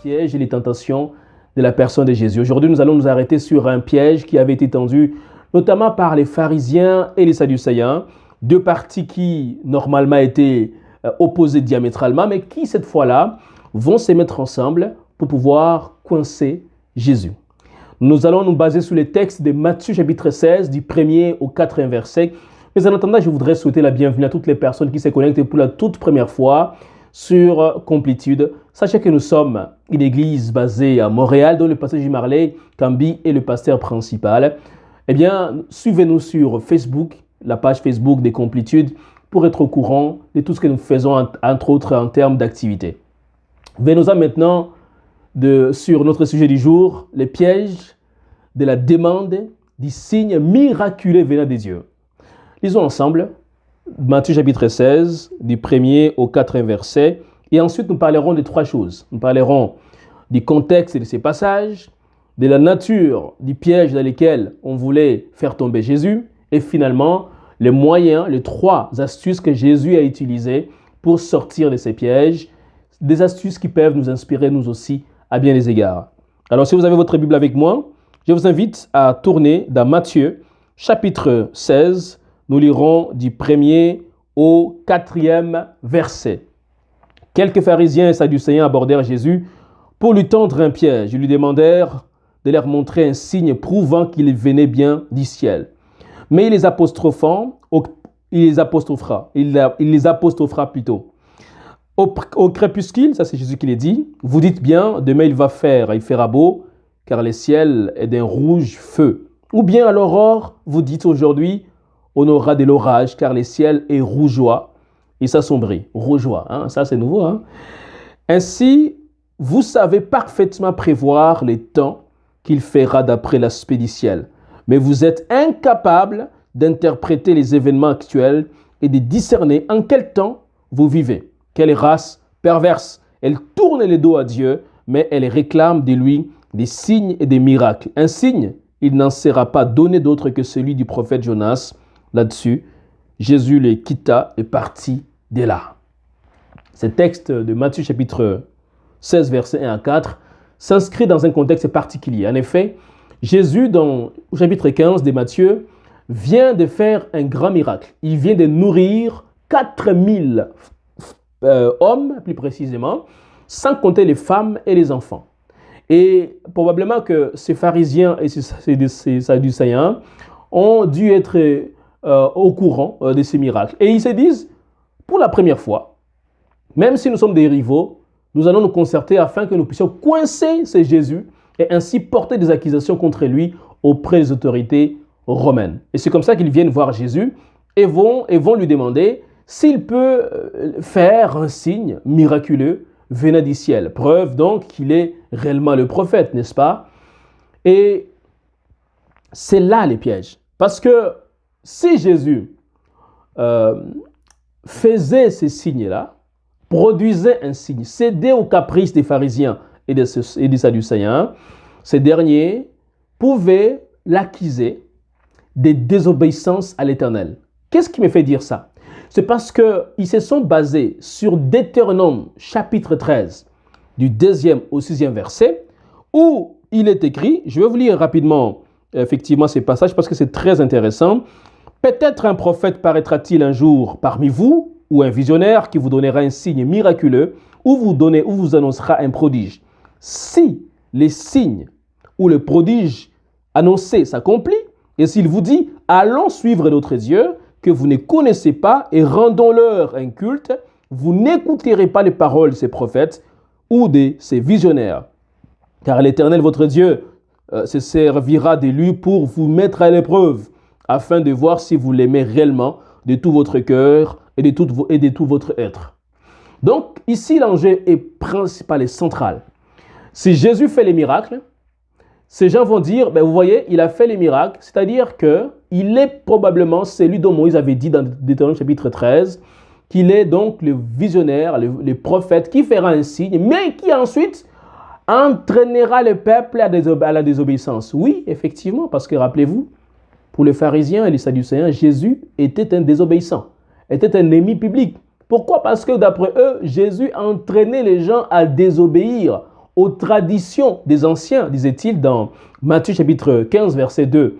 pièges et les tentations de la personne de Jésus. Aujourd'hui, nous allons nous arrêter sur un piège qui avait été tendu notamment par les pharisiens et les sadducéens, deux partis qui normalement étaient opposés diamétralement, mais qui cette fois-là vont se mettre ensemble pour pouvoir coincer Jésus. Nous allons nous baser sur les textes de Matthieu chapitre 16, du 1er au 4e verset. Mais en attendant, je voudrais souhaiter la bienvenue à toutes les personnes qui se connectent pour la toute première fois sur Complétude. Sachez que nous sommes une église basée à Montréal, dont le pasteur J. Marley Cambi est le pasteur principal. Eh bien, suivez-nous sur Facebook, la page Facebook des Complétudes, pour être au courant de tout ce que nous faisons, entre autres en termes d'activité. Venons-en maintenant sur notre sujet du jour, les pièges de la demande du signe miraculeux venant des dieux. Lisons ensemble Matthieu chapitre 16, du 1er au 4e verset. Et ensuite, nous parlerons de trois choses. Nous parlerons du contexte de ces passages, de la nature du piège dans lequel on voulait faire tomber Jésus, et finalement, les moyens, les trois astuces que Jésus a utilisées pour sortir de ces pièges, des astuces qui peuvent nous inspirer nous aussi à bien des égards. Alors, si vous avez votre Bible avec moi, je vous invite à tourner dans Matthieu chapitre 16. Nous lirons du 1er au 4e verset. Quelques pharisiens et sadducéens abordèrent Jésus pour lui tendre un piège. Ils lui demandèrent de leur montrer un signe prouvant qu'il venait bien du ciel. Mais il les apostrophera plutôt. Au crépuscule, ça c'est Jésus qui l'a dit, vous dites bien, demain il fera beau, car le ciel est d'un rouge feu. Ou bien à l'aurore, vous dites aujourd'hui, on aura de l'orage, car le ciel est rougeois et s'assombrit. Rougeois, hein? Ça c'est nouveau. Hein? Ainsi, vous savez parfaitement prévoir les temps qu'il fera d'après l'aspect du ciel. Mais vous êtes incapables d'interpréter les événements actuels et de discerner en quel temps vous vivez. Quelle race perverse! Elle tourne le dos à Dieu, mais elle réclame de lui des signes et des miracles. Un signe, il n'en sera pas donné d'autre que celui du prophète Jonas. Là-dessus, Jésus les quitta et partit de là. Ce texte de Matthieu chapitre 16, versets 1 à 4, s'inscrit dans un contexte particulier. En effet, Jésus, au chapitre 15 de Matthieu, vient de faire un grand miracle. Il vient de nourrir 4000 hommes, plus précisément, sans compter les femmes et les enfants. Et probablement que ces pharisiens et ces sadducéens ont dû être au courant de ces miracles. Et ils se disent, pour la première fois, même si nous sommes des rivaux, nous allons nous concerter afin que nous puissions coincer ce Jésus et ainsi porter des accusations contre lui auprès des autorités romaines. Et c'est comme ça qu'ils viennent voir Jésus et vont lui demander s'il peut faire un signe miraculeux venant du ciel. Preuve donc qu'il est réellement le prophète, n'est-ce pas? Et c'est là les pièges. Parce que si Jésus faisait ces signes-là, produisait un signe, cédait aux caprices des pharisiens et des sadducéens, ces derniers pouvaient l'accuser de désobéissance à l'Éternel. Qu'est-ce qui me fait dire ça? C'est parce qu'ils se sont basés sur Deutéronome chapitre 13, du 2e au 6e verset, où il est écrit, je vais vous lire rapidement effectivement ces passages parce que c'est très intéressant. Peut-être un prophète paraîtra-t-il un jour parmi vous, ou un visionnaire qui vous donnera un signe miraculeux, ou vous annoncera un prodige. Si les signes ou le prodige annoncé s'accomplit, et s'il vous dit, allons suivre notre Dieu, que vous ne connaissez pas, et rendons-leur un culte, vous n'écouterez pas les paroles de ces prophètes ou de ces visionnaires. Car l'Éternel, votre Dieu, se servira de lui pour vous mettre à l'épreuve, afin de voir si vous l'aimez réellement de tout votre cœur et de tout votre être. Donc, ici, l'enjeu est principal et central. Si Jésus fait les miracles, ces gens vont dire, vous voyez, il a fait les miracles, c'est-à-dire qu'il est probablement celui dont Moïse avait dit dans Deutéronome chapitre 13, qu'il est donc le visionnaire, le prophète qui fera un signe, mais qui ensuite entraînera le peuple à la désobéissance. Oui, effectivement, parce que rappelez-vous, pour les pharisiens et les sadducéens, Jésus était un désobéissant, était un ennemi public. Pourquoi? Parce que d'après eux, Jésus entraînait les gens à désobéir aux traditions des anciens, disait-il dans Matthieu chapitre 15, verset 2.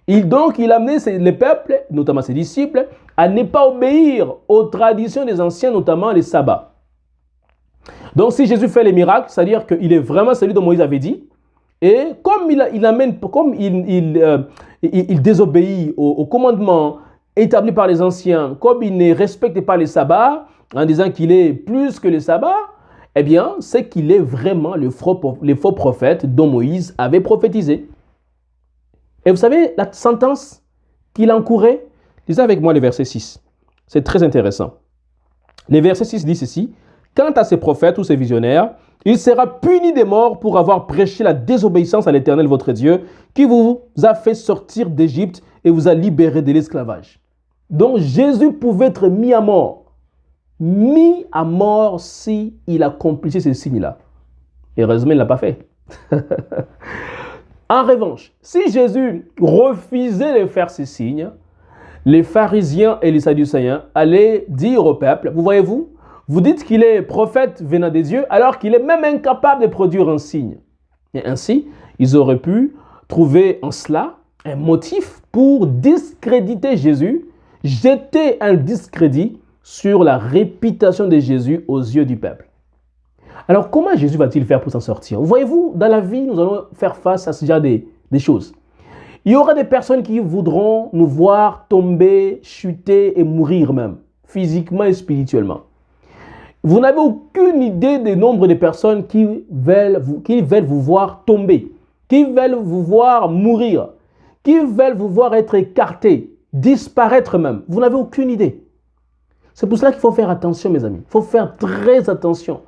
Il amenait le peuple, notamment ses disciples, à ne pas obéir aux traditions des anciens, notamment les sabbats. Donc si Jésus fait les miracles, c'est-à-dire qu'il est vraiment celui dont Moïse avait dit, et comme il désobéit aux commandements établis par les anciens, comme il ne respecte pas les sabbats, en disant qu'il est plus que les sabbats, eh bien, c'est qu'il est vraiment le faux prophète dont Moïse avait prophétisé. Et vous savez, la sentence qu'il encourait, lisez avec moi le verset 6. C'est très intéressant. Le verset 6 dit ceci. Quant à ces prophètes ou ces visionnaires, il sera puni des morts pour avoir prêché la désobéissance à l'Éternel votre Dieu, qui vous a fait sortir d'Égypte et vous a libéré de l'esclavage. Donc Jésus pouvait être mis à mort si il accomplissait ces signes-là. Et heureusement, il ne l'a pas fait. En revanche, si Jésus refusait de faire ces signes, les pharisiens et les sadducéens allaient dire au peuple, vous voyez-vous, vous dites qu'il est prophète venant des dieux, alors qu'il est même incapable de produire un signe. Et ainsi, ils auraient pu trouver en cela un motif pour discréditer Jésus, jeter un discrédit sur la réputation de Jésus aux yeux du peuple. Alors, comment Jésus va-t-il faire pour s'en sortir? Voyez-vous, dans la vie, nous allons faire face à ce genre des choses. Il y aura des personnes qui voudront nous voir tomber, chuter et mourir même, physiquement et spirituellement. Vous n'avez aucune idée du nombre de personnes qui veulent vous voir tomber, qui veulent vous voir mourir, qui veulent vous voir être écartés, disparaître même. Vous n'avez aucune idée. C'est pour cela qu'il faut faire attention, mes amis. Il faut faire très attention.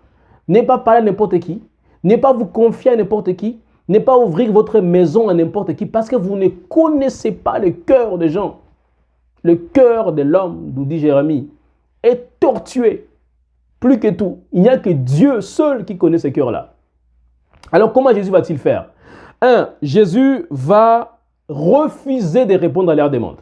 Ne pas parler à n'importe qui, ne pas vous confier à n'importe qui, ne pas ouvrir votre maison à n'importe qui, parce que vous ne connaissez pas le cœur des gens. Le cœur de l'homme, nous dit Jérémie, est tortué. Plus que tout, il n'y a que Dieu seul qui connaît ce cœur-là. Alors comment Jésus va-t-il faire? Jésus va refuser de répondre à leur demande.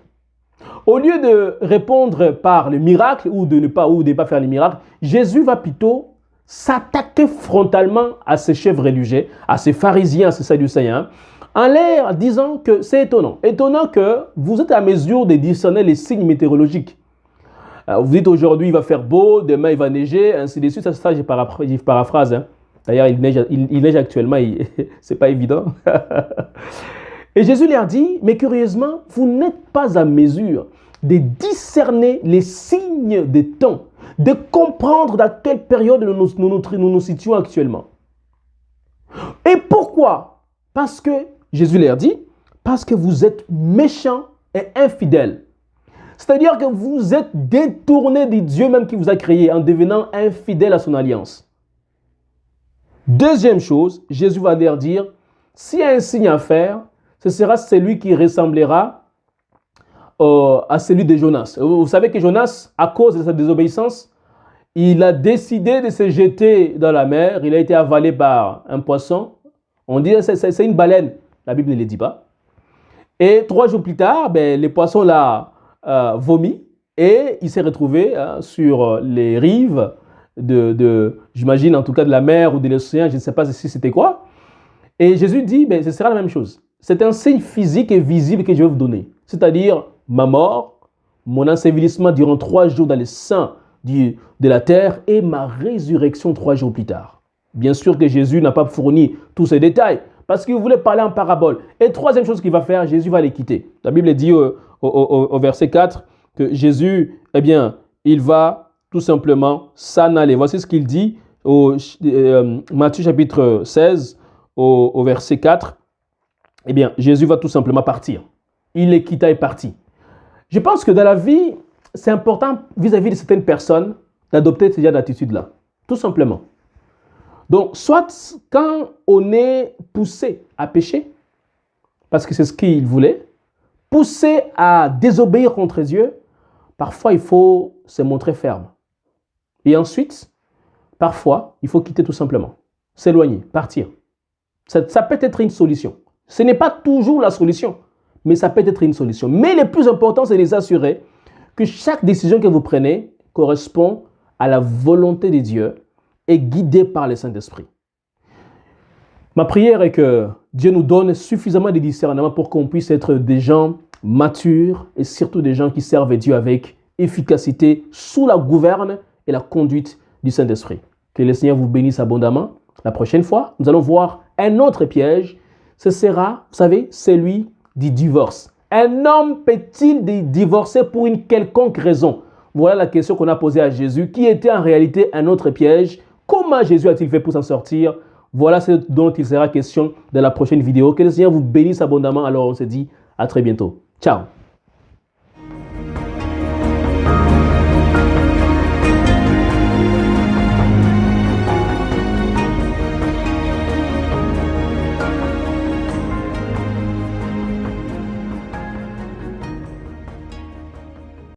Au lieu de répondre par le miracle ou de ne pas faire le miracle, Jésus va plutôt s'attaquer frontalement à ces chefs religieux, à ces pharisiens, à ces sadducéens, en leur disant que c'est étonnant que vous êtes à mesure de discerner les signes météorologiques. Vous dites aujourd'hui il va faire beau, demain il va neiger, ainsi de suite. Ça je paraphrase. Hein. D'ailleurs, il neige actuellement, c'est pas évident. Et Jésus leur dit, mais curieusement, vous n'êtes pas à mesure de discerner les signes des temps, de comprendre dans quelle période nous nous situons actuellement. Et pourquoi? Parce que, Jésus leur dit, parce que vous êtes méchants et infidèles. C'est-à-dire que vous êtes détournés du Dieu même qui vous a créé en devenant infidèles à son alliance. Deuxième chose, Jésus va leur dire, s'il y a un signe à faire, ce sera celui qui ressemblera à celui de Jonas. Vous savez que Jonas, à cause de sa désobéissance, il a décidé de se jeter dans la mer. Il a été avalé par un poisson. On dit que c'est une baleine. La Bible ne le dit pas. Et 3 jours plus tard, le poisson l'a vomi et il s'est retrouvé sur les rives j'imagine en tout cas de la mer ou de l'océan, je ne sais pas si c'était quoi. Et Jésus dit, ce sera la même chose. C'est un signe physique et visible que je vais vous donner. C'est-à-dire ma mort, mon ensevelissement durant 3 jours dans les seins de la terre et ma résurrection 3 jours plus tard. Bien sûr que Jésus n'a pas fourni tous ces détails parce qu'il voulait parler en parabole. Et troisième chose qu'il va faire, Jésus va les quitter. La Bible dit au verset 4 que Jésus, il va tout simplement s'en aller. Voici ce qu'il dit au Matthieu chapitre 16 au verset 4. Jésus va tout simplement partir. Il les quitta et partit. Je pense que dans la vie, c'est important vis-à-vis de certaines personnes d'adopter ce genre d'attitude-là. Tout simplement. Donc, soit quand on est poussé à pécher, parce que c'est ce qu'il voulait, poussé à désobéir contre Dieu, parfois il faut se montrer ferme. Et ensuite, parfois, il faut quitter tout simplement. S'éloigner, partir. Ça peut être une solution. Ce n'est pas toujours la solution, mais ça peut être une solution. Mais le plus important, c'est de s'assurer que chaque décision que vous prenez correspond à la volonté de Dieu et guidée par le Saint-Esprit. Ma prière est que Dieu nous donne suffisamment de discernement pour qu'on puisse être des gens matures et surtout des gens qui servent Dieu avec efficacité sous la gouverne et la conduite du Saint-Esprit. Que le Seigneur vous bénisse abondamment. La prochaine fois, nous allons voir un autre piège. Ce sera, vous savez, celui du divorce. Un homme peut-il divorcer pour une quelconque raison? Voilà la question qu'on a posée à Jésus, qui était en réalité un autre piège. Comment Jésus a-t-il fait pour s'en sortir? Voilà ce dont il sera question dans la prochaine vidéo. Que le Seigneur vous bénisse abondamment. Alors on se dit à très bientôt. Ciao.